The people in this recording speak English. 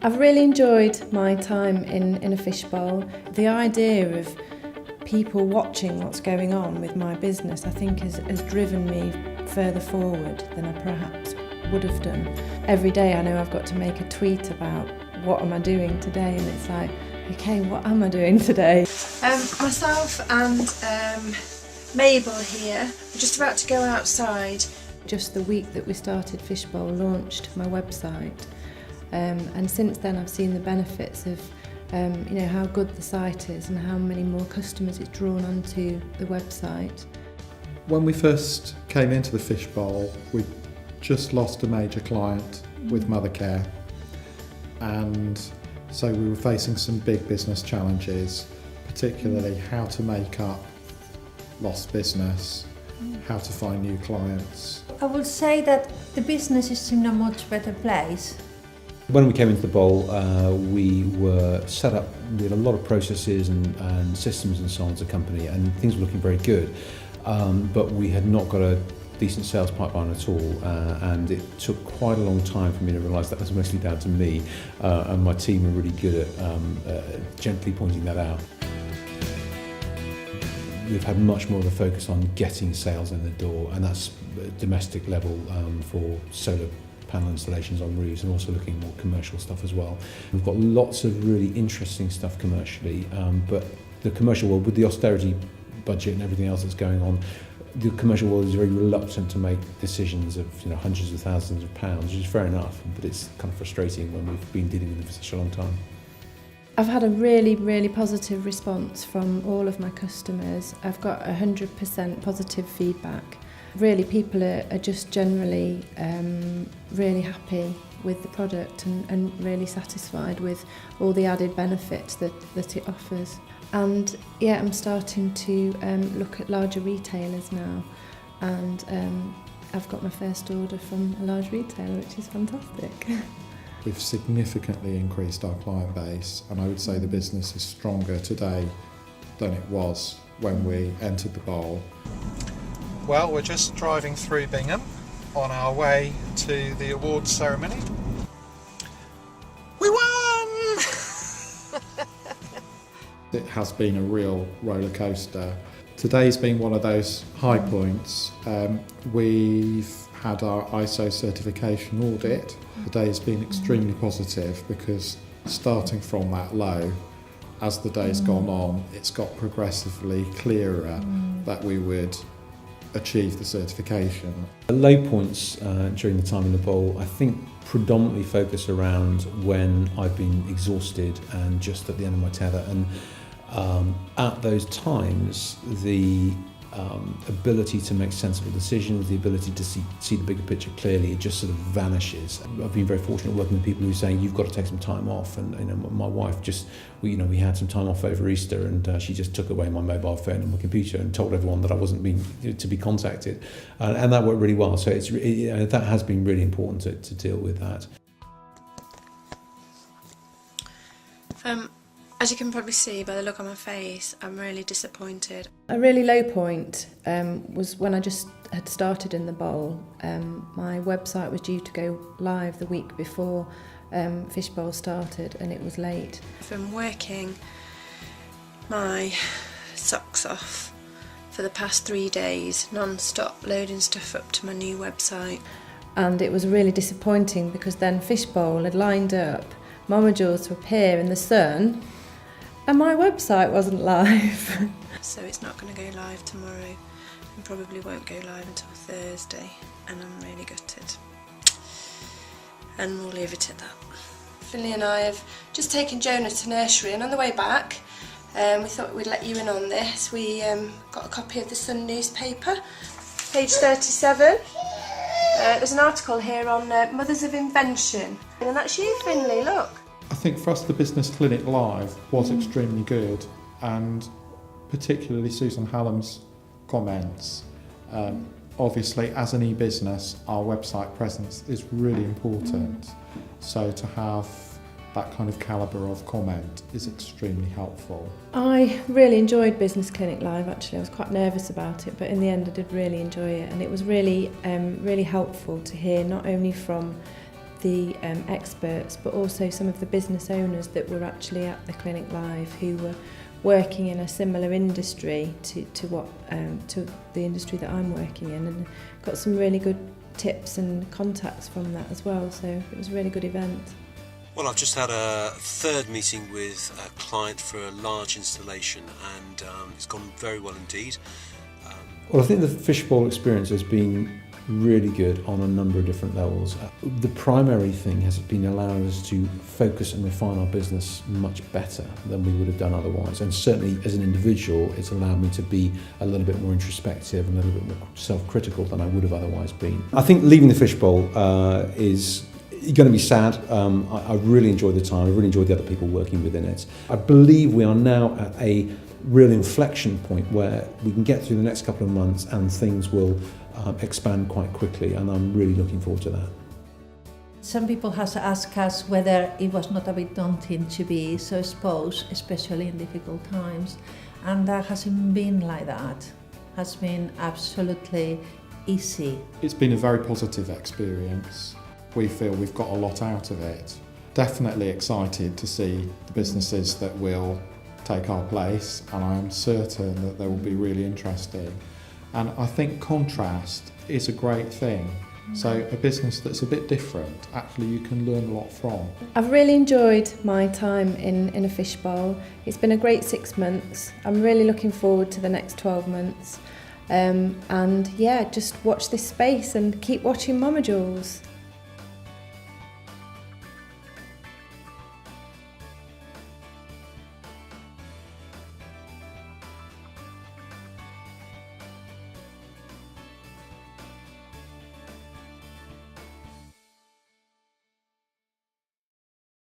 I've really enjoyed my time in a fishbowl. The idea of people watching what's going on with my business, I think has driven me further forward than I perhaps would have done. Every day I know I've got to make a tweet about what am I doing today, and it's like, okay, what am I doing today? Myself and Mabel here, we're just about to go outside. Just the week that we started Fishbowl launched my website, and since then I've seen the benefits of how good the site is and how many more customers it's drawn onto the website. When we first came into the Fishbowl, we just lost a major client with Mothercare, and so we were facing some big business challenges, particularly how to make up lost business, how to find new clients. I would say that the business is in a much better place. When we came into the bowl, we were set up with a lot of processes and systems and so on as a company, and things were looking very good. But we had not got a decent sales pipeline at all, and it took quite a long time for me to realise that was mostly down to me, and my team were really good at gently pointing that out. We've had much more of a focus on getting sales in the door, and that's domestic level for solar panel installations on roofs, and also looking more commercial stuff as well. We've got lots of really interesting stuff commercially, but the commercial world, with the austerity budget and everything else that's going on, the commercial world is very reluctant to make decisions of hundreds of thousands of pounds, which is fair enough, but it's kind of frustrating when we've been dealing with it for such a long time. I've had a really, really positive response from all of my customers. I've got 100% positive feedback. Really, people are just generally really happy with the product and really satisfied with all the added benefits that it offers. And yeah, I'm starting to look at larger retailers now, and I've got my first order from a large retailer, which is fantastic. We've significantly increased our client base, and I would say the business is stronger today than it was when we entered the bowl. Well, we're just driving through Bingham on our way to the awards ceremony. We won! It has been a real roller coaster. Today's been one of those high points. We've had our ISO certification audit. Today has been extremely positive because starting from that low, as the day's gone on, it's got progressively clearer that we would achieve the certification. The low points during the time in the bowl, I think, predominantly focus around when I've been exhausted and just at the end of my tether, and at those times the ability to make sensible decisions, the ability to see the bigger picture clearly, it just sort of vanishes. I've been very fortunate working with people who are saying you've got to take some time off, and my wife we had some time off over Easter, and she just took away my mobile phone and my computer and told everyone that I wasn't being to be contacted, and that worked really well. So that has been really important to deal with that. As you can probably see by the look on my face, I'm really disappointed. A really low point was when I just had started in the bowl. My website was due to go live the week before Fishbowl started, and it was late. I've been working my socks off for the past 3 days, non-stop, loading stuff up to my new website. And it was really disappointing because then Fishbowl had lined up Momajaws to appear in the sun, and my website wasn't live. So it's not going to go live tomorrow, and probably won't go live until Thursday, and I'm really gutted. And we'll leave it at that. Finley and I have just taken Jonah to nursery, and on the way back we thought we'd let you in on this. We got a copy of the Sun newspaper, page 37. There's an article here on Mothers of Invention, and that's you, Finley, look. I think for us the Business Clinic Live was extremely good, and particularly Susan Hallam's comments. Obviously, as an e-business, our website presence is really important, so to have that kind of calibre of comment is extremely helpful. I really enjoyed Business Clinic Live, actually. I was quite nervous about it, but in the end I did really enjoy it, and it was really, really helpful to hear not only from the experts, but also some of the business owners that were actually at the clinic live, who were working in a similar industry to the industry that I'm working in, and got some really good tips and contacts from that as well. So it was a really good event. Well, I've just had a third meeting with a client for a large installation, and it's gone very well indeed. Well, I think the fishbowl experience has been really good on a number of different levels. The primary thing has been allowing us to focus and refine our business much better than we would have done otherwise, and certainly as an individual it's allowed me to be a little bit more introspective and a little bit more self-critical than I would have otherwise been. I think leaving the fishbowl is going to be sad. I really enjoyed the time. I really enjoyed the other people working within it. I believe we are now at a real inflection point where we can get through the next couple of months and things will expand quite quickly, and I'm really looking forward to that. Some people has asked us whether it was not a bit daunting to be so exposed, especially in difficult times, and that hasn't been like that. Has been absolutely easy. It's been a very positive experience. We feel we've got a lot out of it. Definitely excited to see the businesses that will take our place, and I am certain that they will be really interesting. And I think contrast is a great thing. So a business that's a bit different, actually you can learn a lot from. I've really enjoyed my time in a fishbowl. It's been a great 6 months. I'm really looking forward to the next 12 months. And yeah, just watch this space and keep watching Mama Jules.